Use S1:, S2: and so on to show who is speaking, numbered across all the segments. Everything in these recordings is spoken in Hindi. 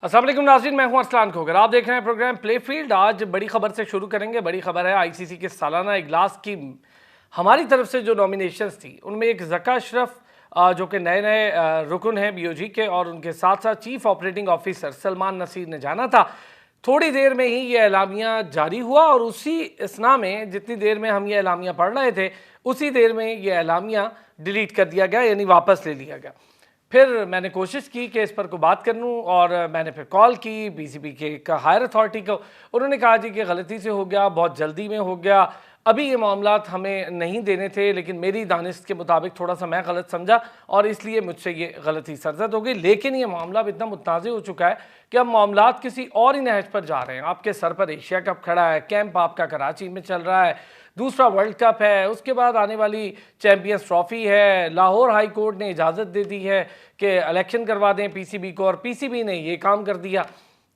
S1: अस्सलाम वालेकुम नाज़रीन, मैं हूं अरसलान खोगर। आप देख रहे हैं प्रोग्राम प्ले फील्ड। आज बड़ी खबर से शुरू करेंगे। बड़ी खबर है आईसीसी के सालाना इजलास की। हमारी तरफ से जो नॉमिनेशंस थी उनमें एक ज़का अशरफ जो कि नए नए रुकन हैं बीओजी के, और उनके साथ साथ chief operating officer Salman Nasir ने जाना था। थोड़ी देर में ही ये एलामिया जारी हुआ और उसी इसना में जितनी देर में हम ये एलामिया पढ़ रहे थे उसी देर में ये एलामिया डिलीट कर दिया गया, यानी वापस ले लिया गया। फिर मैंने कोशिश की कि इस पर को बात कर लूँ, और मैंने फिर कॉल की बीसीबी के एक हायर अथॉरिटी को। उन्होंने कहा जी कि गलती से हो गया, बहुत जल्दी में हो गया, अभी ये मामलात हमें नहीं देने थे, लेकिन मेरी दानिश के मुताबिक थोड़ा सा मैं गलत समझा और इसलिए मुझसे ये गलती सरजद हो गई। लेकिन ये मामला अब इतना मुतनाज़ हो चुका है कि अब मामलात किसी और ही नहज पर जा रहे हैं। आपके सर पर एशिया कप खड़ा है, कैंप आपका कराची में चल रहा है, दूसरा वर्ल्ड कप है, उसके बाद आने वाली चैंपियंस ट्रॉफी है। लाहौर हाई कोर्ट ने इजाज़त दे दी है कि इलेक्शन करवा दें पीसीबी को, और पीसीबी ने ये काम कर दिया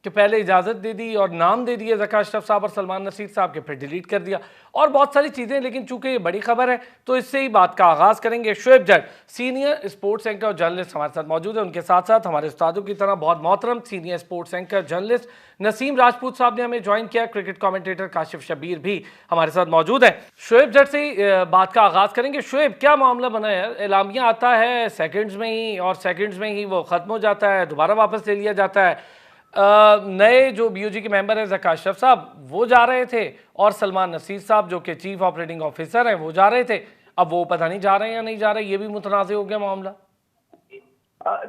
S1: कि पहले इजाज़त दे दी और नाम दे दिए ज़का अशरफ साहब और सलमान नसीर साहब के, फिर डिलीट कर दिया और बहुत सारी चीज़ें। लेकिन चूंकि ये बड़ी खबर है तो इससे ही बात का आगाज़ करेंगे। शुएब जट सीनियर स्पोर्ट्स एंकर और जर्नलिस्ट हमारे साथ मौजूद है। उनके साथ साथ हमारे उस्तादों की तरह बहुत मोहतरम senior sports anchor journalist Naseem Rajput साहब ने हमें ज्वाइन किया। क्रिकेट कमेंटेटर काशिफ शबीर भी हमारे साथ मौजूद है। शुएब जट से ही बात का आगाज़ करेंगे। शुएब, क्या मामला बना है? एलामिया आता है सेकंड्स में ही, और सेकंड्स में ही वो ख़त्म हो जाता है, दोबारा वापस ले लिया जाता है। नए जो बीओजी के मेंबर हैं ज़का अशरफ साहब, वो जा रहे थे, और सलमान नसीर साहब जो कि चीफ ऑपरेटिंग ऑफिसर हैं वो जा रहे थे। अब वो पता नहीं जा रहे हैं या नहीं जा रहे, ये भी मुतनाज़ हो गया मामला।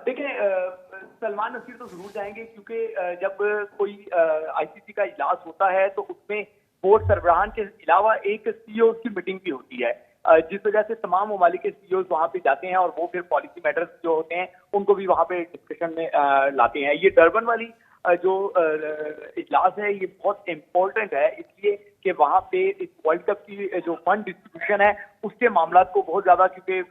S2: देखिए, सलमान नसीर तो जरूर जाएंगे, क्योंकि जब कोई आईसीसी का इजलास होता है तो उसमें बोर्ड सरबराहान के अलावा एक सीईओ की मीटिंग भी होती है, जिस वजह से तमाम ममालिक के सीईओ वहां पे जाते हैं और वो फिर पॉलिसी मैटर्स जो होते हैं उनको भी वहां पे डिस्कशन में लाते हैं। ये डरबन वाली जो इजलास है ये बहुत इम्पोर्टेंट है, इसलिए कि वहां पे इस वर्ल्ड कप की जो फंड डिस्ट्रीब्यूशन है उसके मामला को बहुत ज्यादा, क्योंकि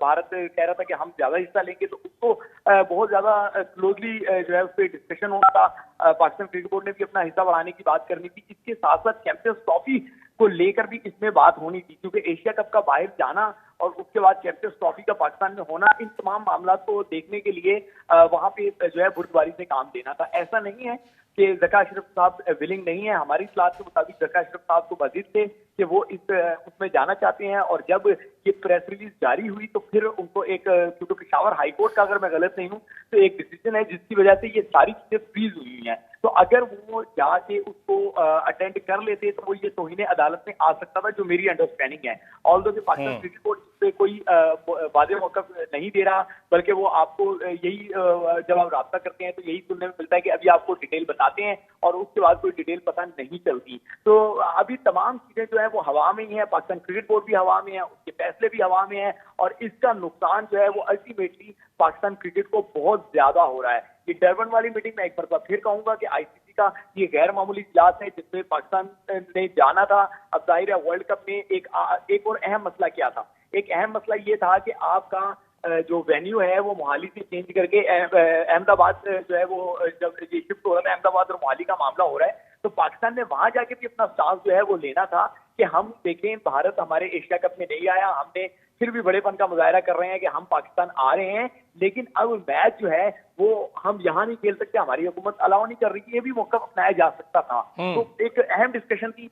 S2: भारत कह रहा था कि हम ज्यादा हिस्सा लेंगे तो उसको बहुत ज्यादा क्लोजली जो है उस पर डिस्कशन होना था। पाकिस्तान क्रिकेट बोर्ड ने भी अपना हिस्सा बढ़ाने की बात करनी थी। इसके साथ साथ चैंपियंस ट्रॉफी को लेकर भी इसमें बात होनी थी, क्योंकि एशिया कप का बाहर जाना और उसके बाद चैंपियंस ट्रॉफी का पाकिस्तान में होना, इन तमाम मामला को देखने के लिए वहां पे जो है बुर्दबारी से काम देना था। ऐसा नहीं है कि ज़का अशरफ साहब विलिंग नहीं है। हमारी इत्तलात के मुताबिक ज़का अशरफ साहब को मजीद थे कि वो इस उसमें जाना चाहते हैं, और जब ये प्रेस रिलीज जारी हुई तो फिर उनको एक, क्योंकि पेशावर हाई कोर्ट का अगर मैं गलत नहीं हूँ तो एक डिसीजन है जिसकी वजह से ये सारी चीजें फ्रीज हुई हैं। तो अगर वो जाके उसको अटेंड कर लेते तो वो ये तौहीन अदालत में आ सकता था, जो मेरी अंडरस्टैंडिंग है। ऑल्दो कि पाकिस्तान क्रिकेट बोर्ड पे कोई वादे मौक़िफ़ नहीं दे रहा, बल्कि वो आपको यही जब आप राब्ता करते हैं तो यही सुनने में मिलता है कि अभी आपको डिटेल बताते हैं, और उसके बाद कोई डिटेल पता नहीं चलती। तो अभी तमाम चीजें जो है वो हवा में ही है। पाकिस्तान क्रिकेट बोर्ड भी हवा में है, उसके फैसले भी हवा में है, और इसका नुकसान जो है वो अल्टीमेटली पाकिस्तान क्रिकेट को बहुत ज्यादा हो रहा है। ये डरबन वाली मीटिंग में एक बार फिर कहूंगा कि आईसीसी का ये गैर मामूली इजलास है जिसमें पाकिस्तान ने जाना था। अब जाहिर है वर्ल्ड कप में एक और अहम मसला क्या था? एक अहम मसला ये था कि आपका जो वेन्यू है वो मोहाली से चेंज करके अहमदाबाद जो है वो, जब ये शिफ्ट हो रहा है अहमदाबाद और मोहाली का मामला हो रहा है, तो पाकिस्तान ने वहां जाके भी अपना स्टांस जो है वो लेना था कि हम देखें भारत हमारे एशिया कप में नहीं आया, हमने फिर भी बड़ेपन का मुजाहरा कर रहे हैं कि हम पाकिस्तान आ रहे हैं, लेकिन अब मैच जो है वो हम यहाँ नहीं खेल सकते, हमारी हुकूमत अलाउ नहीं कर रही थी। ये भी मौका अपनाया जा सकता था। तो एक अहम डिस्कशन थी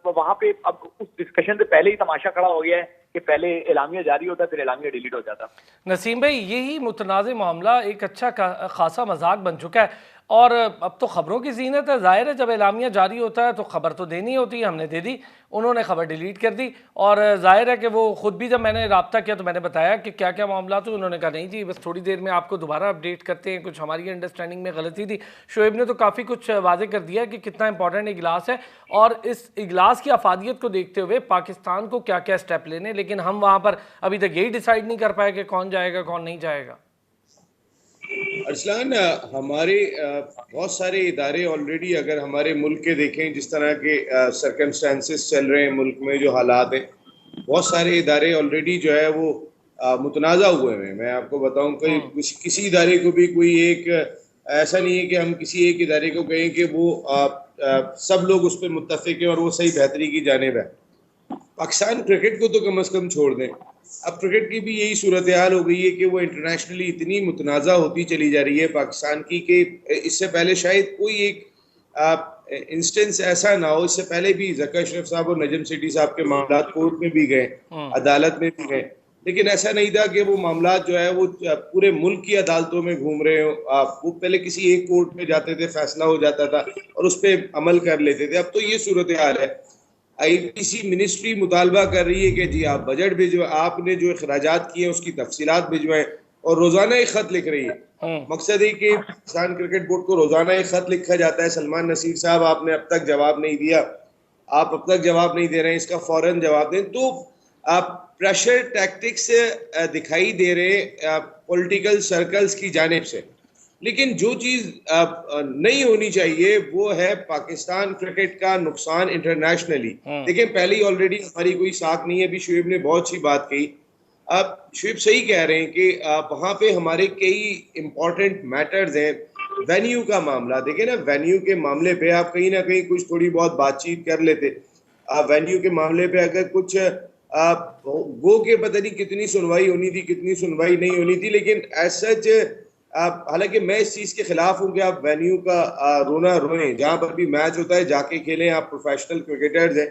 S2: वहां पे। अब उस डिस्कशन से पहले ही तमाशा खड़ा हो गया है कि पहले एलामिया जारी होता फिर एलामिया डिलीट हो जाता।
S1: नसीम भाई, यही मुतनाज़ मामला एक अच्छा खासा मजाक बन चुका है, और अब तो ख़बरों की ज़ीनत है। ज़ाहिर है जब एलामिया जारी होता है तो ख़बर तो देनी होती है, हमने दे दी, उन्होंने ख़बर डिलीट कर दी। और ज़ाहिर है कि वो ख़ुद भी, जब मैंने रब्ता किया तो मैंने बताया कि क्या क्या मामला, तो उन्होंने कहा नहीं जी बस थोड़ी देर में आपको दोबारा अपडेट करते हैं, कुछ हमारी अंडरस्टैंडिंग में गलती थी। शुएब ने तो काफ़ी कुछ वाज़े कर दिया कि कितना इंपॉर्टेंट इजलास है, और इस इजलास की अफादियत को देखते हुए पाकिस्तान को क्या क्या स्टेप लेने। लेकिन हम वहाँ पर अभी तक यही डिसाइड नहीं कर पाए कि कौन जाएगा कौन नहीं जाएगा।
S3: अरसलान, हमारे बहुत सारे इदारे ऑलरेडी, अगर हमारे मुल्क के देखें जिस तरह के सर्कमस्टांसेस चल रहे हैं मुल्क में, जो हालात हैं, बहुत सारे इदारे ऑलरेडी जो है वो मुतनाज़ा हुए हैं। मैं आपको बताऊं कि किसी इदारे को भी कोई एक ऐसा नहीं है कि हम किसी एक इदारे को कहें कि वो सब लोग उस पर मुत्तफ़िक हैं और वो सही बेहतरी की जानिब है। पाकिस्तान क्रिकेट को तो कम से कम छोड़ दें। अब क्रिकेट की भी यही सूरत हाल हो गई है कि वो इंटरनेशनली इतनी मुतनाज़ा होती चली जा रही है पाकिस्तान की कि इससे पहले शायद कोई एक इंस्टेंस ऐसा ना हो। इससे पहले भी ज़का अशरफ साहब और नजम सेठी साहब के मामला कोर्ट में भी गए, अदालत में भी गए, लेकिन ऐसा नहीं था कि वो मामला जो है वो पूरे मुल्क की अदालतों में घूम रहे हो। वो पहले किसी एक कोर्ट में जाते थे, फैसला हो जाता था और उस पर अमल कर लेते थे। अब तो ये सूरत हाल है। आईपीसी मिनिस्ट्री मुतालबा कर रही है कि जी आप बजट भिजवाएं, आपने जो अखराजात किए हैं उसकी तफसीलात भिजवाएं, और रोजाना एक खत लिख रही है। मकसद है कि पाकिस्तान क्रिकेट बोर्ड को रोजाना एक खत लिखा जाता है, सलमान नसीर साहब आपने अब तक जवाब नहीं दिया, आप अब तक जवाब नहीं दे रहे हैं, इसका फौरन जवाब दें। तो आप प्रेशर टैक्टिक्स दिखाई दे रहे पॉलिटिकल सर्कल्स की जानिब से, लेकिन जो चीज नहीं होनी चाहिए वो है पाकिस्तान क्रिकेट का नुकसान इंटरनेशनली। देखिए पहले ही ऑलरेडी हमारी कोई साख नहीं है। अभी शुएब ने बहुत सी बात कही। अब शुएब सही कह रहे हैं कि वहां पे हमारे कई इंपॉर्टेंट मैटर्स हैं। वेन्यू का मामला देखिए ना, वेन्यू के मामले पे आप कहीं ना कहीं कुछ थोड़ी बहुत बातचीत कर लेते। वेन्यू के मामले पे अगर कुछ गो के पता नहीं कितनी सुनवाई होनी थी, कितनी सुनवाई नहीं होनी थी, लेकिन एज सच हालांकि मैं इस चीज के खिलाफ हूं कि आप वेन्यू का रोना रोएं। जहां पर भी मैच होता है जाके खेलें, आप प्रोफेशनल क्रिकेटर्स हैं।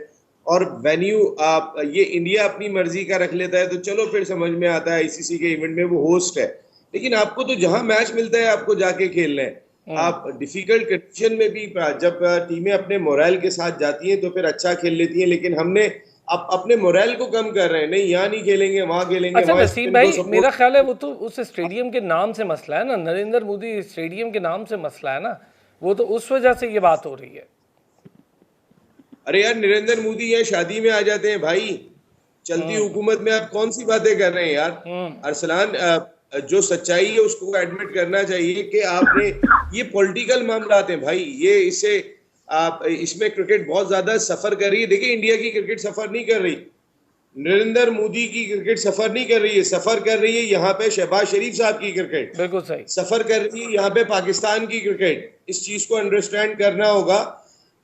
S3: और वेन्यू आप ये इंडिया अपनी मर्जी का रख लेता है तो चलो फिर समझ में आता है, आईसीसी के इवेंट में वो होस्ट है, लेकिन आपको तो जहां मैच मिलता है आपको जाके खेलना है। आप डिफिकल्ट कंडीशन में भी जब टीमें अपने मोरल के साथ जाती हैं तो फिर अच्छा खेल लेती हैं, लेकिन हमने आप अपने मोरल को कम कर रहे हैं। नहीं यहाँ नहीं खेलेंगे, वहां खेलेंगे।
S1: अच्छा नसीब भाई, मेरा ख्याल है वो तो उस स्टेडियम के नाम से मसला है ना, नरेंद्र मोदी स्टेडियम के नाम से मसला है ना, वो तो उस वजह से ये बात हो रही है।
S3: अरे यार नरेंद्र मोदी यहाँ शादी में आ जाते हैं भाई, चलती हुकूमत में आप कौन सी बातें कर रहे हैं यार। अरसलान जो सच्चाई है उसको एडमिट करना चाहिए कि आपने ये पॉलिटिकल मामलात हैं भाई, ये इसे आप इसमें क्रिकेट बहुत ज्यादा सफर कर रही है। देखिए इंडिया की क्रिकेट सफर नहीं कर रही, नरेंद्र मोदी की क्रिकेट सफर नहीं कर रही है, सफर कर रही है यहाँ पे शहबाज शरीफ साहब की क्रिकेट,
S1: बिल्कुल सही
S3: सफर कर रही है यहाँ पे पाकिस्तान की क्रिकेट। इस चीज को अंडरस्टैंड करना होगा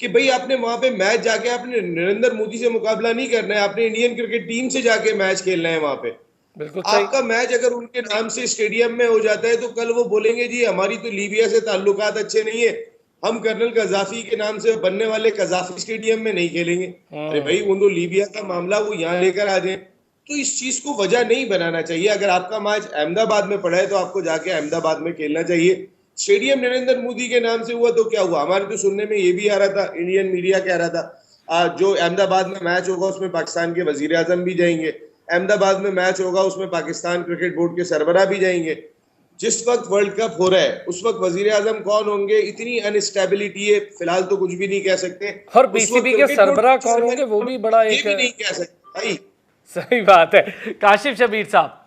S3: कि भाई आपने वहां पे मैच जाके आपने नरेंद्र मोदी से मुकाबला नहीं करना है, आपने इंडियन क्रिकेट टीम से जाके मैच खेलना है वहां पे।
S1: बिल्कुल
S3: आपका मैच अगर उनके नाम से स्टेडियम में हो जाता है तो कल वो बोलेंगे जी हमारी तो लीबिया से ताल्लुकात अच्छे नहीं है, हम कर्नल कजाफी के नाम से बनने वाले कजाफी स्टेडियम में नहीं खेलेंगे। अरे भाई वो तो लीबिया का मामला वो यहाँ लेकर आ जाए, तो इस चीज को वजह नहीं बनाना चाहिए। अगर आपका मैच अहमदाबाद में पड़ा है तो आपको जाके अहमदाबाद में खेलना चाहिए। स्टेडियम नरेंद्र मोदी के नाम से हुआ तो क्या हुआ? हमारे तो सुनने में ये भी आ रहा था, इंडियन मीडिया कह रहा था जो अहमदाबाद में मैच होगा उसमें पाकिस्तान के वजीर आजम भी जाएंगे, अहमदाबाद में मैच होगा उसमें पाकिस्तान क्रिकेट बोर्ड के सरबराह भी जाएंगे। जिस वक्त वर्ल्ड कप हो रहा है उस वक्त वजीर आजम कौन होंगे, इतनी अनस्टेबिलिटी है, फिलहाल तो कुछ भी नहीं कह सकते।
S1: और पीसीबी के सरबराह कौन होंगे वो भी बड़ा
S3: ये भी नहीं कह सकते भाई।
S1: सही बात है। काशिफ शबीर साहब,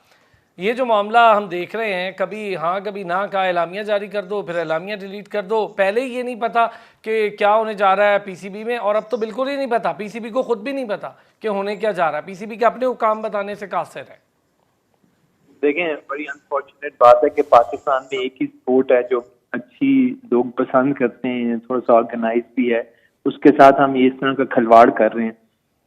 S1: ये जो मामला हम देख रहे हैं, कभी हाँ कभी ना का एलामिया जारी कर दो, फिर एलामिया डिलीट कर दो, पहले ही ये नहीं पता कि क्या होने जा रहा है पीसीबी में, और अब तो बिल्कुल ही नहीं पता, पीसीबी को खुद भी नहीं पता कि होने क्या जा रहा है। पीसीबी के अपने हुकाम बताने से कासिर है।
S4: देखें बड़ी अनफॉर्चुनेट बात है कि पाकिस्तान में एक ही स्पोर्ट है जो अच्छी लोग पसंद करते हैं, थोड़ा सा ऑर्गेनाइज भी है, उसके साथ हम इस तरह का खिलवाड़ कर रहे हैं।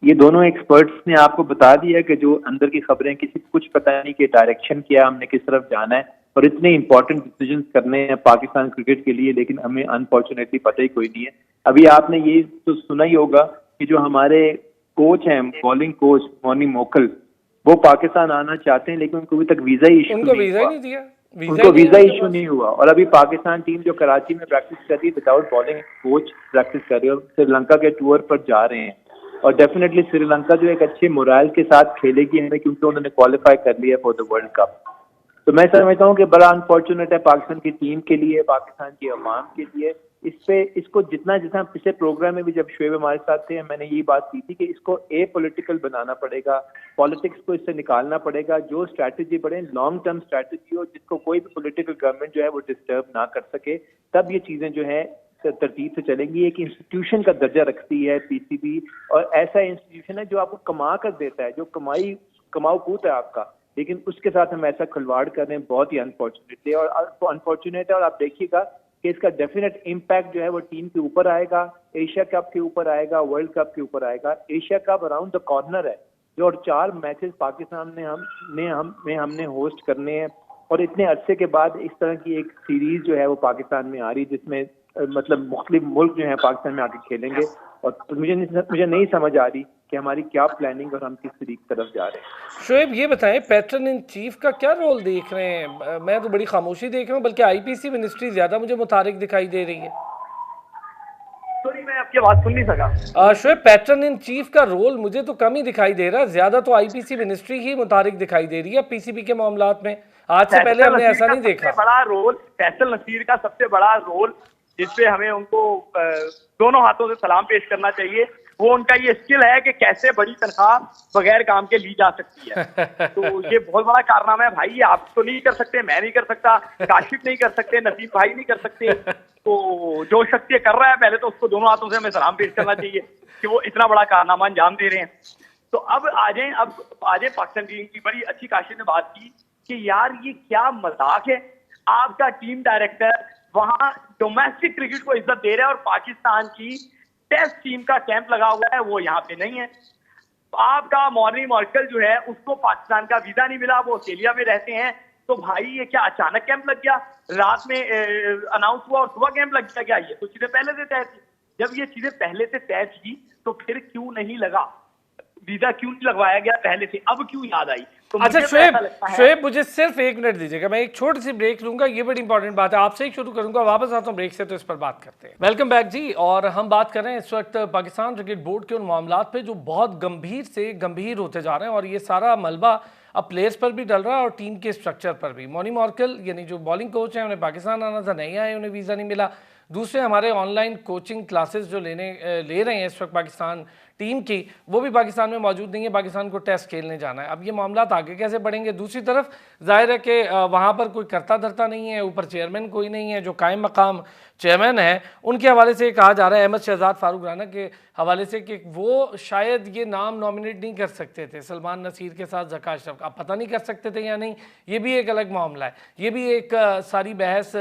S4: ये दोनों एक्सपर्ट्स ने आपको बता दिया कि जो अंदर की खबरें, किसी को कुछ पता नहीं कि डायरेक्शन क्या, हमने किस तरफ जाना है, और इतने इंपॉर्टेंट डिसीजंस करने हैं पाकिस्तान क्रिकेट के लिए, लेकिन हमें अनफॉर्चुनेटली पता ही कोई नहीं है। अभी आपने ये तो सुना ही होगा कि जो हमारे कोच हैं, बॉलिंग कोच मोनी मोकल, वो पाकिस्तान आना चाहते हैं लेकिन उनको अभी तक वीजा ही इशू नहीं दिया, उनको वीजा इशू नहीं हुआ। और अभी पाकिस्तान टीम जो कराची में प्रैक्टिस कर रही है विदाउट बॉलिंग कोच प्रैक्टिस कर रही है, और श्रीलंका के टूर पर जा रहे हैं, और डेफिनेटली श्रीलंका जो एक अच्छे मोराल के साथ खेलेगी हमें, क्योंकि उन्होंने क्वालिफाई कर लिया फॉर द वर्ल्ड कप। तो मैं समझता हूँ कि बड़ा अनफॉर्चुनेट है पाकिस्तान की टीम के लिए, पाकिस्तान की अवाम के लिए। इसको जितना जितना पिछले प्रोग्राम में भी जब शुएब हमारे साथ थे मैंने यही बात की थी कि इसको पॉलिटिकल बनाना पड़ेगा, पॉलिटिक्स को इससे निकालना पड़ेगा, जो स्ट्रैटेजी बढ़े लॉन्ग टर्म स्ट्रैटेजी हो जिसको कोई भी पॉलिटिकल गवर्नमेंट जो है वो डिस्टर्ब ना कर सके, तब ये चीजें जो है तरतीब से चलेंगी। एक इंस्टीट्यूशन का दर्जा रखती है पीसीबी, और ऐसा इंस्टीट्यूशन है जो आपको कमा कर देता है, जो कमाऊ कूद है आपका, लेकिन उसके साथ हम ऐसा खिलवाड़ कर रहे हैं, बहुत ही अनफॉर्चुनेटली और अनफॉर्चुनेट है। और आप देखिएगा कि इसका डेफिनेट इम्पैक्ट जो है वो टीम के ऊपर आएगा, एशिया कप के ऊपर आएगा, वर्ल्ड कप के ऊपर आएगा। Asia cup around the corner है जो, और 4 मैचेस पाकिस्तान में हमने होस्ट करने हैं, और इतने अरसे के बाद इस तरह की एक सीरीज जो है वो पाकिस्तान में आ रही, जिसमें मतलब मुख्तलिफ मुल्क जो है पाकिस्तान में आके खेलेंगे। और मुझे नहीं समझ आ रही कि हमारी क्या प्लानिंग और हम किस तरीके की तरफ जा रहे हैं।
S1: शोएब ये बताएं, पैटर्न इन चीफ का क्या रोल देख रहे हैं? मैं तो बड़ी खामोशी देख रहा हूँ, बल्कि आईपीसी मिनिस्ट्री ज्यादा मुझे मुतारिक दिखाई दे रही है।
S2: सॉरी, मैं आपकी आवाज सुन नहीं सका।
S1: शोएब, पैटर्न इन चीफ का रोल मुझे तो कम ही दिखाई दे रहा है, ज्यादा तो आईपीसी मिनिस्ट्री ही मुतारिक दिखाई दे रही है पीसीबी के मामलात में। आज से पहले हमने ऐसा नहीं देखा।
S2: बड़ा रोल फैसल नसीर का, सबसे बड़ा रोल जिसपे हमें उनको दोनों हाथों से सलाम पेश करना चाहिए, वो उनका ये स्किल है कि कैसे बड़ी तनख्वाह बगैर काम के ली जा सकती है। तो ये बहुत बड़ा कारनामा है भाई, ये आप तो नहीं कर सकते, मैं नहीं कर सकता, काशिफ नहीं कर सकते, नसीम भाई नहीं कर सकते। तो जो शख्स ये कर रहा है, पहले तो उसको दोनों हाथों से हमें सलाम पेश करना चाहिए कि वो इतना बड़ा कारनामा अंजाम दे रहे हैं। तो अब आ जाए पाकिस्तान टीम की। बड़ी अच्छी काशिफ ने बात की कि यार ये क्या मजाक है, आपका टीम डायरेक्टर वहां डोमेस्टिक क्रिकेट को इज्जत दे रहा है और पाकिस्तान की टेस्ट टीम का कैंप लगा हुआ है वो यहाँ पे नहीं है। आपका मॉर्निंग मॉर्कल जो है उसको पाकिस्तान का वीजा नहीं मिला, वो ऑस्ट्रेलिया में रहते हैं। तो भाई ये क्या अचानक कैंप लग गया, रात में अनाउंस हुआ और सुबह कैंप लग गया क्या? ये तो चीजें पहले से तय थी। जब ये चीजें पहले से तय थी तो फिर क्यों नहीं लगा वीजा, क्यों नहीं लगवाया गया पहले से, अब क्यों याद आई? तो
S1: अच्छा शोएब, मुझे सिर्फ 1 मिनट दीजिएगा, मैं एक छोटी सी ब्रेक लूंगा, ये बड़ी इंपॉर्टेंट बात है, आपसे ही शुरू करूंगा, वापस आता हूं ब्रेक से तो इस पर बात करते हैं। वेलकम बैक जी। और हम बात कर रहे हैं इस वक्त पाकिस्तान क्रिकेट बोर्ड के उन मामलात पे जो बहुत गंभीर से गंभीर होते जा रहे हैं, और ये सारा मलबा अब प्लेयर्स पर भी डल रहा है और टीम के स्ट्रक्चर पर भी। मॉर्निंग मॉर्कल यानी जो बॉलिंग कोच हैं, उन्हें पाकिस्तान आना था, नहीं आए, उन्हें वीज़ा नहीं मिला। दूसरे हमारे ऑनलाइन कोचिंग क्लासेस जो ले रहे हैं इस वक्त पाकिस्तान टीम की, वो भी पाकिस्तान में मौजूद नहीं है, पाकिस्तान को टेस्ट खेलने जाना है। अब ये मामला आगे कैसे बढ़ेंगे? दूसरी तरफ जाहिर है कि वहाँ पर कोई करता धरता नहीं है, ऊपर चेयरमैन कोई नहीं है, जो कायम मकाम चेयरमैन है उनके हवाले से कहा जा रहा है, अहमद शहजाद फारूक राना के हवाले से, कि वो शायद ये नाम नॉमिनेट नहीं कर सकते थे सलमान नसीर के साथ ज़का अशरफ। आप पता नहीं कर सकते थे या नहीं, ये भी एक अलग मामला है। ये भी एक सारी बहस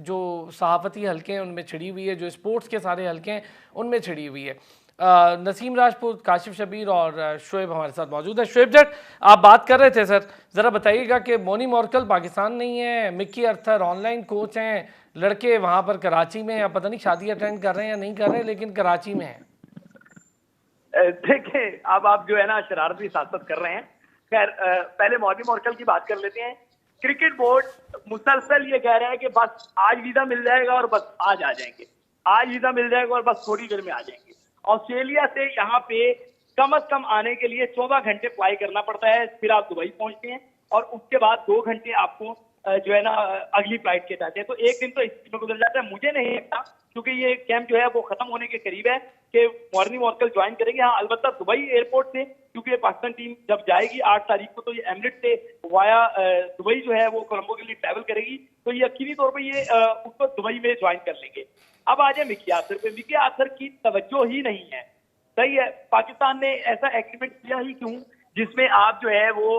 S1: जो सहाफ़ती हल्के हैं उनमें छिड़ी हुई है, जो स्पोर्ट्स के सारे हल्के हैं उनमें छिड़ी हुई है। नसीम राजपूत, काशिफ शबीर और शोएब हमारे साथ मौजूद है। शोएब जट, आप बात कर रहे थे सर, ज़रा बताइएगा कि मोनी मॉर्कल पाकिस्तान नहीं है, मिक्की अर्थर ऑनलाइन कोच हैं, लड़के वहाँ पर कराची में, या पता नहीं शादी अटेंड कर रहे हैं या नहीं कर रहे, लेकिन कराची में हैं।
S2: देखिए, अब आप जो है ना शरारती सियासत कर रहे हैं। खैर, पहले मोनी मॉर्कल की बात कर लेते हैं। क्रिकेट बोर्ड मुसलसल ये कह रहा है कि बस आज वीजा मिल जाएगा और बस आज आ जाएंगे, आज वीजा मिल जाएगा और बस थोड़ी देर में आ जाएंगे। ऑस्ट्रेलिया से यहाँ पे कम से कम आने के लिए 14 घंटे फ्लाई करना पड़ता है, फिर आप दुबई पहुंचते हैं और उसके बाद 2 घंटे आपको जो है ना अगली फ्लाइट के जाते हैं। तो एक दिन तो इस में गुजर जाता है। मुझे नहीं लगता, क्योंकि ये कैंप जो है वो खत्म होने के करीब है, कि मॉर्निंग मॉर्कल ज्वाइन करेंगे। हाँ, अलबत्ता दुबई एयरपोर्ट से, क्योंकि पाकिस्तान टीम जब जाएगी 8 तारीख को, तो ये एमिरेट्स से वाया दुबई जो है वो कोलंबो के लिए ट्रैवल करेगी, तो ये यकीनी तौर पर ये उसको दुबई में ज्वाइन कर लेंगे। अब आ जाए मिक्की आर्थर पे। मिक्की आर्थर की तवज्जो ही नहीं है। सही है, पाकिस्तान ने ऐसा एग्रीमेंट किया ही क्यों जिसमें आप जो है वो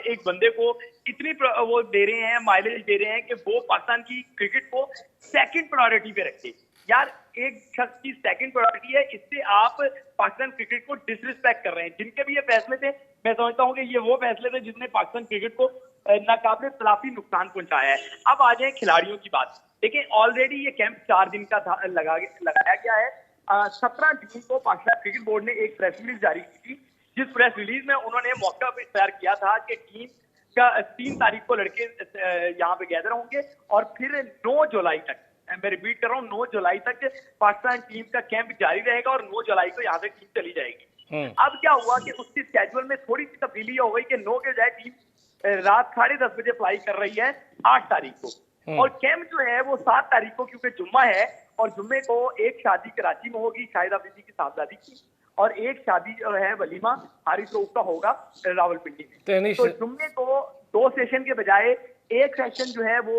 S2: एक बंदे को इतनी वो दे रहे हैं, माइलेज दे रहे हैं कि वो पाकिस्तान की क्रिकेट को सेकंड प्रायोरिटी पे रखे। यार, एक शख्स की सेकंड प्रायोरिटी है, इससे आप पाकिस्तान क्रिकेट को डिसरिस्पेक्ट कर रहे हैं। जिनके भी ये फैसले थे, मैं समझता हूँ कि ये वो फैसले थे जिसने पाकिस्तान क्रिकेट को नाकाबिल तलाफी नुकसान पहुंचाया है। अब आ जाए खिलाड़ियों की बात। देखिए, ऑलरेडी ये कैंप 4 दिन का लगाया गया है। 17 जून को पाकिस्तान क्रिकेट बोर्ड ने एक प्रेस रिलीज जारी की थी, जिस प्रेस रिलीज में उन्होंने मौका पे तैयार किया था कि टीम का 3 तारीख को लड़के यहाँ पे गैदर होंगे और फिर 9 जुलाई तक, मैं रिपीट कर रहा हूँ, 9 जुलाई तक पाकिस्तान टीम का कैंप जारी रहेगा और 9 जुलाई को यहाँ से टीम चली जाएगी। अब क्या हुआ कि उसकी स्केड्यूल में थोड़ी सी तब्दीली हो गई कि 9 के बजाय टीम रात 10:30 बजे फ्लाई कर रही है 8 तारीख को, और कैंप जो है वो 7 तारीख को, क्योंकि जुम्मा है और जुम्मे को एक शादी कराची में होगी शाहिद आफरीदी की साहबजादी की, और एक शादी जो है वलीमा हारिस रऊफ का होगा रावलपिंडी में। तो जुम्मे को 2 सेशन के बजाय एक सेशन जो है वो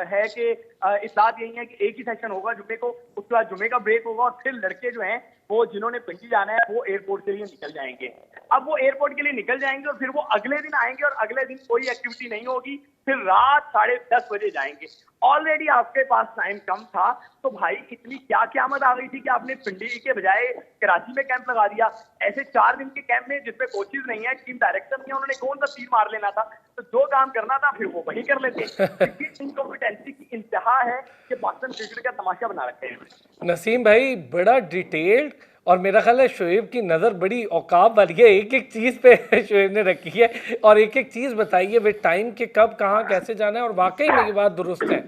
S2: है कि इत्तलात यही है कि एक ही सेशन होगा जुम्मे को, उसके बाद जुम्मे का ब्रेक होगा और फिर लड़के जो हैं वो जिन्होंने पिंडी जाना है वो एयरपोर्ट के लिए निकल जाएंगे। अब वो एयरपोर्ट के लिए निकल जाएंगे और फिर वो अगले दिन आएंगे और अगले दिन कोई एक्टिविटी नहीं होगी, फिर रात 10:30 बजे जाएंगे। ऑलरेडी आपके पास टाइम कम था, तो भाई इतनी क्या क़यामत आ गई थी कि आपने पिंडी के बजाय कराची में कैंप लगा दिया। ऐसे 4 दिन के कैंप में जिसमें कोचेज नहीं है, टीम डायरेक्टर नहीं है, उन्होंने कौन सा तीर मार लेना था, तो जो काम करना था फिर वो वही कर लेते। इनकॉम्पिटेंसी की इंतहा है कि पाकिस्तान क्रिकेट का तमाशा बना रखे हैं।
S1: नसीम भाई बड़ा डिटेल्ड, और मेरा ख्याल है शोएब की नज़र बड़ी औकाब वाली है, एक एक चीज़ पे शोएब ने रखी है और एक एक चीज़ बताइए वे टाइम के कब कहाँ कैसे जाना है। और वाकई में ये बात दुरुस्त है,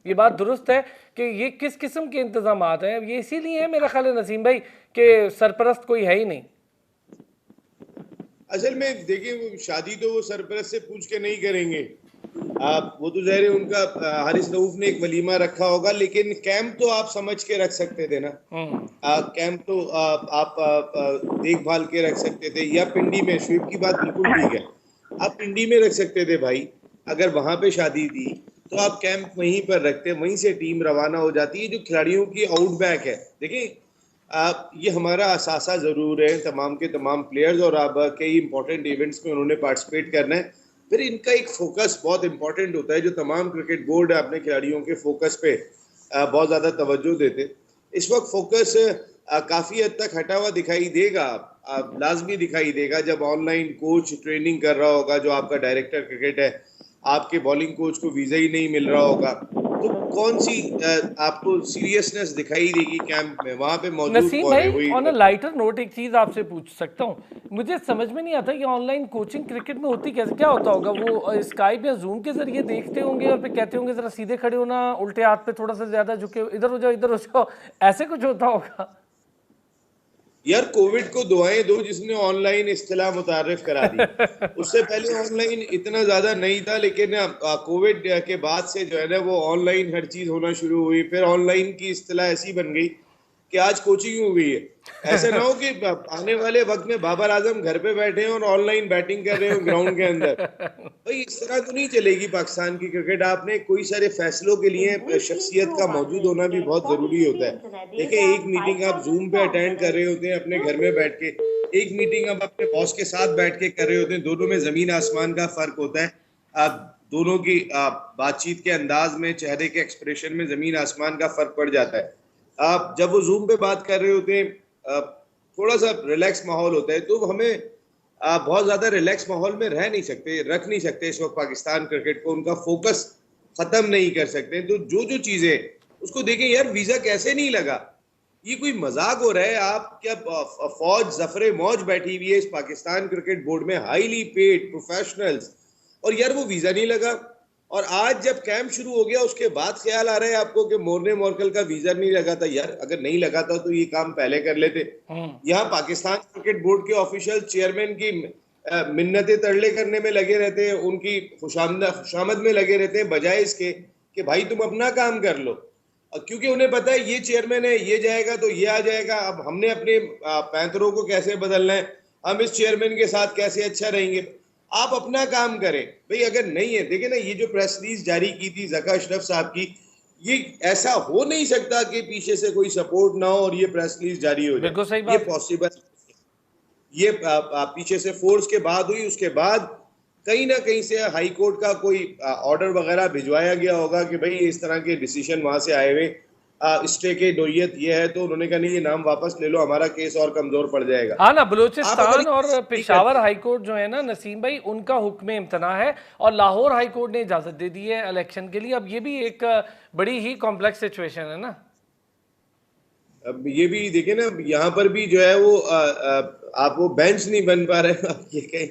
S1: ये बात दुरुस्त है कि ये किस किस्म के इंतजाम हैं। ये इसीलिए है मेरा ख्याल है नसीम भाई कि सरपरस्त कोई है ही नहीं।
S3: असल में देखिए, शादी तो वो सरपरस्त से पूछ के नहीं करेंगे, आप वो तो ज़ाहिर है उनका हारिस रऊफ ने एक वलीमा रखा होगा, लेकिन कैंप तो आप समझ के रख सकते थे ना। कैंप तो आप देखभाल के रख सकते थे, या पिंडी में, शुएब की बात बिल्कुल ठीक है, आप पिंडी में रख सकते थे भाई। अगर वहां पे शादी थी तो आप कैंप वहीं पर रखते, वहीं से टीम रवाना हो जाती है। जो खिलाड़ियों की आउटबैक है, देखिए ये हमारा असासा ज़रूर है, तमाम के तमाम प्लेयर्स, और अब कई इंपॉर्टेंट इवेंट्स में उन्होंने पार्टिसिपेट करना है। फिर इनका एक फोकस बहुत इंपॉर्टेंट होता है, जो तमाम क्रिकेट बोर्ड अपने खिलाड़ियों के फोकस पे बहुत ज़्यादा तवज्जो देते। इस वक्त फोकस काफ़ी हद तक हटा हुआ दिखाई देगा, लाजमी दिखाई देगा जब ऑनलाइन कोच ट्रेनिंग कर रहा होगा, जो आपका डायरेक्टर क्रिकेट है, आपके बॉलिंग कोच को वीज़ा ही नहीं मिल रहा होगा, तो कौन सी आपको सीरियसनेस दिखाई देगी कैंप में, वहां पे मौजूद
S1: नसीम भाई ऑन अ लाइटर नोट एक चीज़ आपसे पूछ सकता हूँ, मुझे समझ में नहीं आता ये ऑनलाइन कोचिंग क्रिकेट में होती कैसे, क्या होता होगा? वो स्काइप या जूम के जरिए देखते होंगे और फिर कहते होंगे जरा सीधे खड़े होना, उल्टे हाथ पे थोड़ा सा ज्यादा झुके, इधर हो जाओ इधर हो जाओ, ऐसे कुछ होता होगा?
S3: यार कोविड को दुआएं दो जिसने ऑनलाइन इस्तिलाह मुतारिफ करा दी। उससे पहले ऑनलाइन इतना ज्यादा नहीं था, लेकिन कोविड के बाद से जो है ना वो ऑनलाइन हर चीज होना शुरू हुई। फिर ऑनलाइन की इस्तिलाह ऐसी बन गई कि आज कोचिंग हो गई है। ऐसा ना हो कि आने वाले वक्त में बाबर आजम घर पे बैठे हैं और ऑनलाइन बैटिंग कर रहे हो ग्राउंड के अंदर। भाई इस तरह तो नहीं चलेगी पाकिस्तान की क्रिकेट। आपने कोई सारे फैसलों के लिए शख्सियत का मौजूद होना भी बहुत जरूरी होता है। देखिए, एक मीटिंग आप जूम पे अटेंड कर रहे होते हैं अपने घर में बैठ के, एक मीटिंग आप अपने बॉस के साथ बैठ के कर रहे होते हैं, दोनों में जमीन आसमान का फर्क होता है। आप दोनों की बातचीत के अंदाज में, चेहरे के एक्सप्रेशन में जमीन आसमान का फर्क पड़ जाता है। आप जब वो जूम पे बात कर रहे होते हैं, थोड़ा सा रिलैक्स माहौल होता है, तो हमें बहुत ज्यादा रिलैक्स माहौल में रह नहीं सकते, रख नहीं सकते इस वक्त पाकिस्तान क्रिकेट को, उनका फोकस खत्म नहीं कर सकते। तो जो जो चीजें उसको देखें यार, वीजा कैसे नहीं लगा, ये कोई मजाक हो रहा है? आप क्या फौज जफरे मौज बैठी हुई है इस पाकिस्तान क्रिकेट बोर्ड में, हाईली पेड प्रोफेशनल्स, और यार वो वीजा नहीं लगा। और आज जब कैंप शुरू हो गया उसके बाद ख्याल आ रहा है आपको कि मोर्ने मोरकल का वीजा नहीं लगा था। यार अगर नहीं लगा था तो ये काम पहले कर लेते। यहाँ पाकिस्तान क्रिकेट बोर्ड के ऑफिशियल चेयरमैन की मिन्नतें तरले करने में लगे रहते हैं, उनकी खुशामद में लगे रहते हैं, बजाय इसके कि भाई तुम अपना काम कर लो। क्योंकि उन्हें पता है ये चेयरमैन है, ये जाएगा तो ये आ जाएगा, अब हमने अपने पैंतरों को कैसे बदलना है, हम इस चेयरमैन के साथ कैसे अच्छा रहेंगे। आप अपना काम करें भाई। अगर नहीं है, देखिए ना, ये जो प्रेस रिलीज जारी की थी ज़का अशरफ साहब की, ये ऐसा हो नहीं सकता कि पीछे से कोई सपोर्ट ना हो और ये प्रेस रिलीज जारी हो जाए। ये पॉसिबल, ये पीछे से फोर्स के बाद हुई, उसके बाद कहीं ना कहीं से हाई कोर्ट का कोई ऑर्डर वगैरह भिजवाया गया होगा कि भाई इस तरह के डिसीजन वहां से आए हुए, स्टे के नोयत ये है, तो उन्होंने कहा नहीं ये नाम वापस ले लो, हमारा केस और कमजोर पड़ जाएगा।
S1: हाँ ना, बलूचिस्तान और पेशावर हाई कोर्ट जो है ना नसीम भाई, उनका हुक्म इम्तना है और लाहौर हाई कोर्ट ने इजाजत दे दी है इलेक्शन के लिए। अब ये भी एक बड़ी ही कॉम्प्लेक्स सिचुएशन है ना।
S3: अब ये भी देखिए ना, यहाँ पर भी जो है वो आप वो बेंच नहीं बन पा रहे। ये कहीं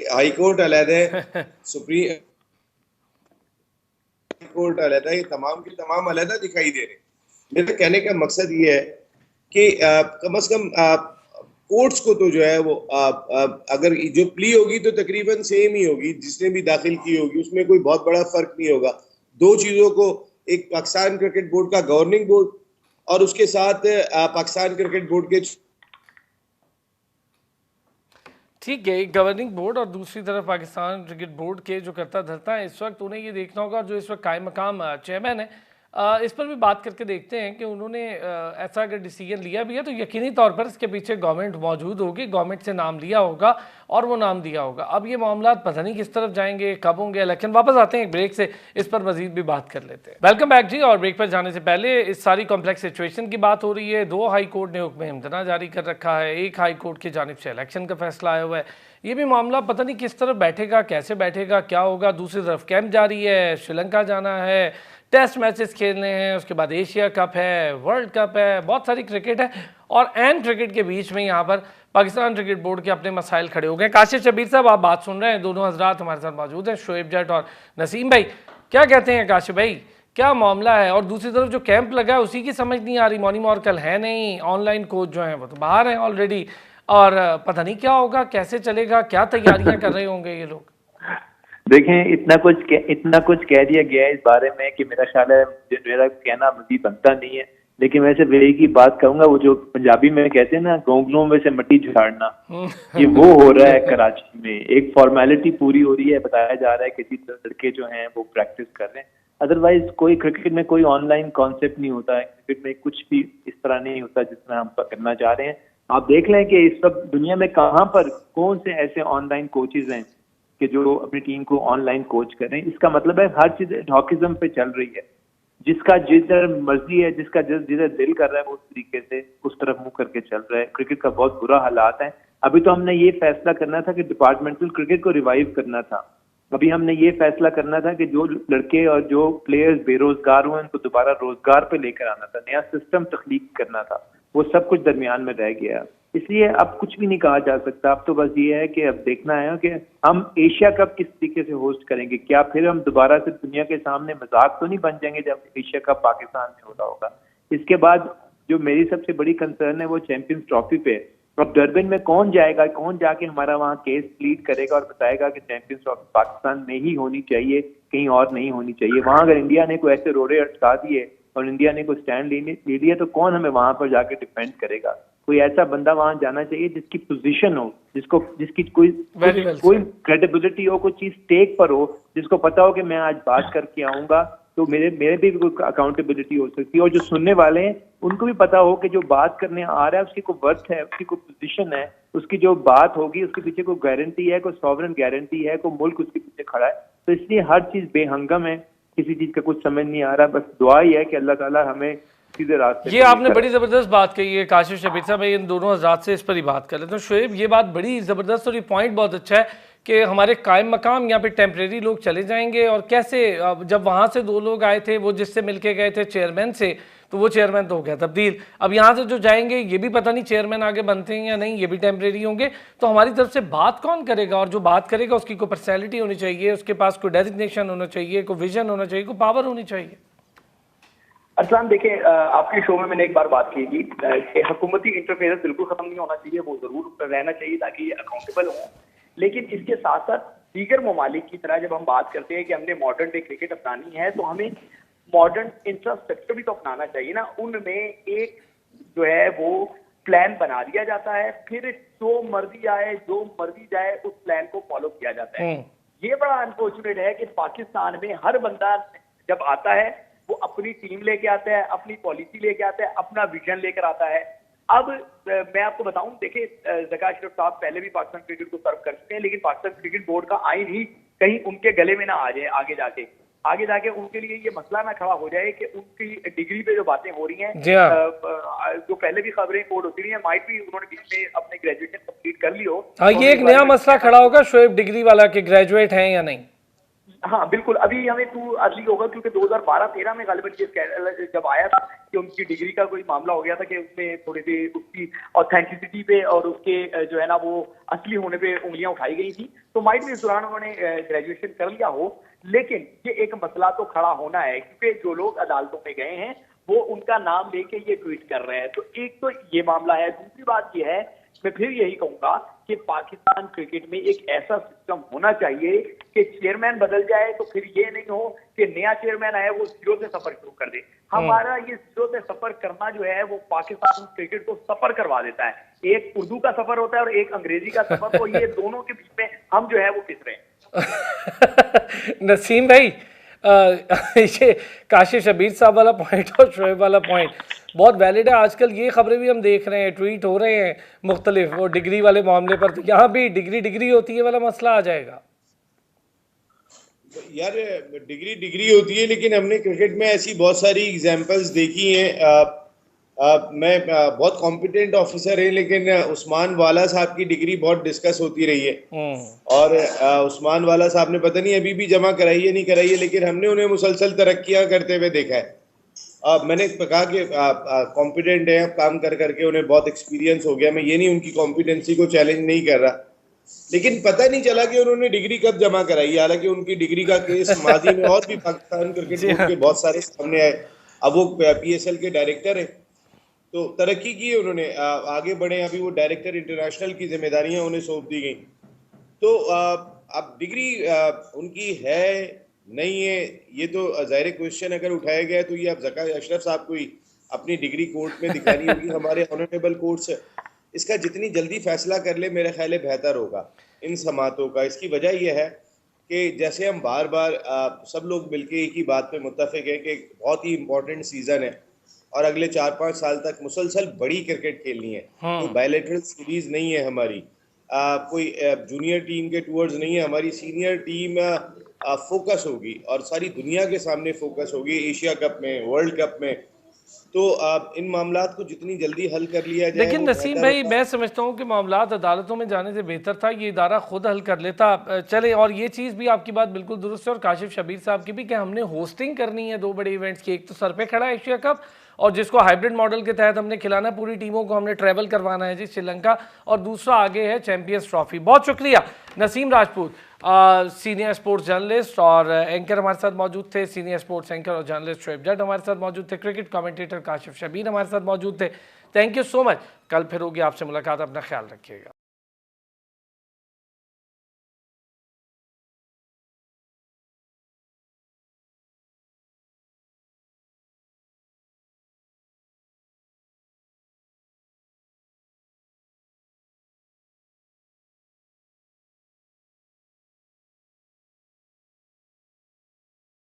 S3: हाई कोर्ट अलग है, सुप्रीम कोर्ट अलग है, ये तमाम के तमाम अलग दिखाई दे रहे हैं। मेरे कहने का मकसद ये है कि कम से कम कोर्ट्स को तो जो है वो अगर जो प्ली होगी तो तकरीबन सेम ही होगी, जिसने भी दाखिल की होगी उसमें कोई बहुत बड़ा फर्क नहीं होगा। दो चीजों को, एक पाकिस्तान क्रिकेट बोर्ड का गवर्निंग बोर्ड और उसके साथ पाकिस्तान क्रिकेट बोर्ड के
S1: ठीक है, एक गवर्निंग बोर्ड और दूसरी तरफ पाकिस्तान क्रिकेट बोर्ड के जो करता धरता है इस वक्त, उन्हें ये देखना होगा, जो इस वक्त कायम मकाम चेयरमैन है, इस पर भी बात करके देखते हैं कि उन्होंने ऐसा अगर डिसीजन लिया भी है तो यकीनी तौर पर इसके पीछे गवर्नमेंट मौजूद होगी, गवर्नमेंट से नाम लिया होगा और वो नाम दिया होगा। अब ये मामला पता नहीं किस तरफ जाएंगे, कब होंगे इलेक्शन। वापस आते हैं एक ब्रेक से, इस पर मजीद भी बात कर लेते हैं। वेलकम बैक जी। और ब्रेक पर जाने से पहले इस सारी कॉम्प्लेक्स सिचुएशन की बात हो रही है। 2 हाई कोर्ट ने हुक्म इम्तना जारी कर रखा है, एक हाई कोर्ट की जानिब से इलेक्शन का फैसला आया हुआ है। ये भी मामला पता नहीं किस तरफ बैठेगा, कैसे बैठेगा, क्या होगा। दूसरी तरफ कैंप जारी है, श्रीलंका जाना है, टेस्ट मैचेस खेलने हैं, उसके बाद एशिया कप है, वर्ल्ड कप है, बहुत सारी क्रिकेट है। और एंड क्रिकेट के बीच में यहाँ पर पाकिस्तान क्रिकेट बोर्ड के अपने मसाइल खड़े हो गए। काशिफ शबीर साहब, आप बात सुन रहे हैं, दोनों हजरात हमारे साथ मौजूद हैं, शोएब जट और नसीम भाई। क्या कहते हैं काशिफ भाई, क्या मामला है? और दूसरी तरफ जो कैंप लगा है उसकी की समझ नहीं आ रही। मॉनी मॉर्कल है नहीं, ऑनलाइन कोच जो हैं वो तो बाहर हैं ऑलरेडी, और पता नहीं क्या होगा, कैसे चलेगा, क्या तैयारियां कर रहे होंगे ये लोग।
S4: देखें, इतना कुछ कह दिया गया है इस बारे में कि मेरा ख्याल है मेरा कहना मजीद बनता नहीं है। लेकिन मैं सिर्फ एक ही बात कहूंगा, वो जो पंजाबी में कहते हैं ना, गोंगलों में से मिट्टी झाड़ना, ये वो हो रहा है कराची में। एक फॉर्मेलिटी पूरी हो रही है, बताया जा रहा है कि लड़के जो हैं वो प्रैक्टिस कर रहे हैं। अदरवाइज कोई क्रिकेट में कोई ऑनलाइन कॉन्सेप्ट नहीं होता है। क्रिकेट में कुछ भी इस तरह नहीं होता जितना हम करना चाह रहे हैं। आप देख लें कि इस सब दुनिया में कहाँ पर कौन से ऐसे ऑनलाइन कोचेज हैं कि जो अपनी टीम को ऑनलाइन कोच कर रहे हैं। इसका मतलब है हर चीज हॉकिज्म पे चल रही है। जिसका जिधर मर्जी है, जिसका जिधर दिल कर रहा है वो उस तरीके से उस तरफ मुंह करके चल रहा है। क्रिकेट का बहुत बुरा हालात है। अभी तो हमने ये फैसला करना था कि डिपार्टमेंटल क्रिकेट को रिवाइव करना था। अभी हमने ये फैसला करना था कि जो लड़के और जो प्लेयर्स बेरोजगार हुए उनको दोबारा रोजगार पे लेकर आना था, नया सिस्टम तख्लीक करना था। वो सब कुछ दरमियान में रह गया। इसलिए अब कुछ भी नहीं कहा जा सकता। अब तो बस ये है कि अब देखना है कि हम एशिया कप किस तरीके से होस्ट करेंगे। क्या फिर हम दोबारा से दुनिया के सामने मजाक तो नहीं बन जाएंगे जब एशिया कप पाकिस्तान में हो रहा होगा। इसके बाद जो मेरी सबसे बड़ी कंसर्न है वो चैंपियंस ट्रॉफी पे। अब डरबन में कौन जाएगा, कौन जाके हमारा वहाँ केस प्लीड करेगा और बताएगा कि चैंपियंस ट्रॉफी पाकिस्तान में ही होनी चाहिए, कहीं और नहीं होनी चाहिए। वहाँ अगर इंडिया ने कोई ऐसे रोड़े अटका दिए और इंडिया ने कोई स्टैंड ले लिया तो कौन हमें वहां पर जाके डिफेंड करेगा? कोई ऐसा बंदा वहां जाना चाहिए जिसकी पोजीशन हो, जिसकी कोई क्रेडिबिलिटी हो, कोई चीज टेक पर हो, जिसको पता हो कि मैं आज बात करके आऊंगा तो मेरे भी कोई अकाउंटेबिलिटी हो सकती है। और जो सुनने वाले हैं उनको भी पता हो कि जो बात करने आ रहा है उसकी कोई वर्थ है, उसकी कोई पोजीशन है, उसकी जो बात होगी उसके पीछे कोई गारंटी है, कोई सॉवरेन गारंटी है, कोई मुल्क उसके पीछे खड़ा है। तो इसलिए हर चीज बेहंगम है, किसी चीज का कुछ समझ नहीं आ रहा। बस दुआ ही है कि अल्लाह ताला हमें सीधे रास्ते।
S1: ये आपने बड़ी ज़बरदस्त बात कही है काशिफ शबीर साहब। इन दोनों हजरात से इस पर ही बात कर लेते हैं। शोएब, ये बात बड़ी ज़बरदस्त और ये पॉइंट बहुत अच्छा है कि हमारे कायम मकाम यहाँ पे टेम्परेरी लोग चले जाएंगे, और कैसे जब वहाँ से 2 लोग आए थे, वो जिससे मिलके गए थे चेयरमैन से, तो वो चेयरमैन तो हो गया तब्दील। अब यहाँ से जो जाएंगे ये भी पता नहीं चेयरमैन आगे बनते हैं या नहीं, ये भी टेम्परेरी होंगे। तो हमारी तरफ से बात कौन करेगा? और जो बात करेगा उसकी कोई पर्सनैलिटी होनी चाहिए, उसके पास कोई डेजिग्नेशन होना चाहिए, कोई विजन होना चाहिए, कोई पावर होनी चाहिए।
S2: असलाम, देखिए, आपके शो में मैंने एक बार बात की थी कि हुकूमती इंटरफेरेंस बिल्कुल खत्म नहीं होना चाहिए, वो जरूर रहना चाहिए ताकि ये अकाउंटेबल हो। लेकिन इसके साथ साथ दीगर ममालिक की तरह जब हम बात करते हैं कि हमने मॉडर्न डे क्रिकेट अपनानी है तो हमें मॉडर्न इंफ्रास्ट्रक्चर भी तो अपनाना चाहिए ना। उनमें एक जो है वो प्लान बना दिया जाता है, फिर जो मर्जी आए जो मर्जी जाए उस प्लान को फॉलो किया जाता है। ये बड़ा अनफॉर्चुनेट है कि पाकिस्तान में हर बंदा जब आता है वो अपनी टीम लेके आता है, अपनी पॉलिसी लेके आता है, अपना विजन लेकर आता है। अब मैं आपको बताऊं, देखिए, ज़का अशरफ साहब पहले भी पाकिस्तान क्रिकेट को सर्व कर चुके हैं, लेकिन पाकिस्तान क्रिकेट बोर्ड का आइन ही कहीं उनके गले में ना आ जाए आगे जाके उनके लिए ये मसला ना खड़ा हो जाए कि उनकी डिग्री पे जो बातें हो रही हैं, जो पहले भी खबरें कोड होती रही हैं, माइट भी उन्होंने बीच में अपने ग्रेजुएशन कंप्लीट कर ली हो।
S1: हाँ, ये एक नया मसला खड़ा होगा शोएब, डिग्री वाला, कि ग्रेजुएट हैं या नहीं।
S2: हाँ बिल्कुल, अभी हमें टू अर्ली होगा क्योंकि 2012-13 में गालिबन ये जब आया था कि उनकी डिग्री का कोई मामला हो गया था कि उसमें थोड़ी सी उसकी ऑथेंटिसिटी पे और उसके जो है ना वो असली होने पे उंगलियां उठाई गई थी। तो माइट भी इस दौरान उन्होंने ग्रेजुएशन कर लिया हो, लेकिन ये एक मसला तो खड़ा होना है क्योंकि जो लोग अदालतों में गए हैं वो उनका नाम लेके ये ट्वीट कर रहे हैं। तो एक तो ये मामला है। दूसरी बात ये है, मैं फिर यही कहूंगा कि पाकिस्तान क्रिकेट में एक ऐसा सिस्टम होना चाहिए कि चेयरमैन बदल जाए तो फिर ये नहीं हो कि नया चेयरमैन आया वो जीरो से सफर शुरू कर दे। हमारा ये जीरो से सफर करना जो है वो पाकिस्तान क्रिकेट को सफर करवा देता है। एक उर्दू का सफर होता है और एक अंग्रेजी का सफर, तो ये दोनों के बीच में हम जो है वो पिस रहे हैं।
S1: नसीम भाई, ये काशिफ शबीर साहब वाला पॉइंट और शोएब वाला पॉइंट बहुत वैलिड है। आजकल ये खबरें भी हम देख रहे हैं, ट्वीट हो रहे हैं मुख्तलिफ, वो डिग्री वाले मामले पर, तो यहाँ भी डिग्री होती है वाला मसला आ जाएगा।
S3: यार डिग्री होती है, लेकिन हमने क्रिकेट में ऐसी बहुत सारी एग्जांपल्स देखी हैं। मैं बहुत कॉम्पिटेंट ऑफिसर है, लेकिन उस्मान वाला साहब की डिग्री बहुत डिस्कस होती रही है और उस्मान वाला साहब ने पता नहीं अभी भी जमा कराई है नहीं कराई है, लेकिन हमने उन्हें मुसलसल तरक्कियां करते हुए देखा है। मैंने कहा कि कॉम्पिटेंट है, काम कर करके उन्हें बहुत एक्सपीरियंस हो गया। मैं ये नहीं उनकी कॉम्पिटेंसी को चैलेंज नहीं कर रहा, लेकिन पता नहीं चला कि उन्होंने डिग्री कब जमा कराई। हालांकि उनकी डिग्री का केस माजी में और भी पाकिस्तान क्रिकेट बोर्ड के बहुत सारे सामने आए। अब वो PSL के डायरेक्टर हैं, तो तरक्की की उन्होंने, आगे बढ़े। अभी वो डायरेक्टर इंटरनेशनल की जिम्मेदारियां उन्हें सौंप दी गई। तो अब डिग्री उनकी है नहीं है, ये तो जाहिर क्वेश्चन अगर उठाया गया तो ये अब ज़का अशरफ साहब को ही अपनी डिग्री कोर्ट में दिखानी होगी। हमारे ऑनरेबल कोर्ट से इसका जितनी जल्दी फैसला कर ले मेरे ख्याल बेहतर होगा इन समातों का। इसकी वजह यह है कि जैसे हम बार बार सब लोग मिलके एक ही बात पे मुत्तफिक हैं कि बहुत ही इंपॉर्टेंट सीजन है और अगले 4-5 साल तक मुसलसल बड़ी क्रिकेट खेलनी है। कोई बायलैटरल सीरीज नहीं है हमारी, कोई जूनियर टीम के टूर्स नहीं है। हमारी सीनियर टीम फोकस होगी और सारी दुनिया के सामने फोकस होगी, एशिया कप में, वर्ल्ड कप में। तो इन मामलात को जितनी जल्दी हल कर लिया जाए।
S1: लेकिन नसीम भाई, मैं समझता हूँ कि मामलात अदालतों में जाने से बेहतर था ये इदारा खुद हल कर लेता। चले, और ये चीज़ भी आपकी बात बिल्कुल दुरुस्त है और काशिफ शबीर साहब की भी, कि हमने होस्टिंग करनी है 2 बड़े इवेंट्स की। एक तो सर पे खड़ा है एशिया कप, और जिसको हाइब्रिड मॉडल के तहत हमने खिलाना, पूरी टीमों को हमने ट्रैवल करवाना है जी श्रीलंका, और दूसरा आगे है चैंपियंस ट्रॉफी। बहुत शुक्रिया Naseem Rajput, senior sports journalist और एंकर हमारे साथ मौजूद थे। सीनियर स्पोर्ट्स एंकर और जर्नलिस्ट शोएब जट हमारे साथ मौजूद थे। क्रिकेट कमेंटेटर काशिफ शबीर हमारे साथ मौजूद थे। Thank you so much. कल फिर होगी आपसे मुलाकात, अपना ख्याल रखिएगा।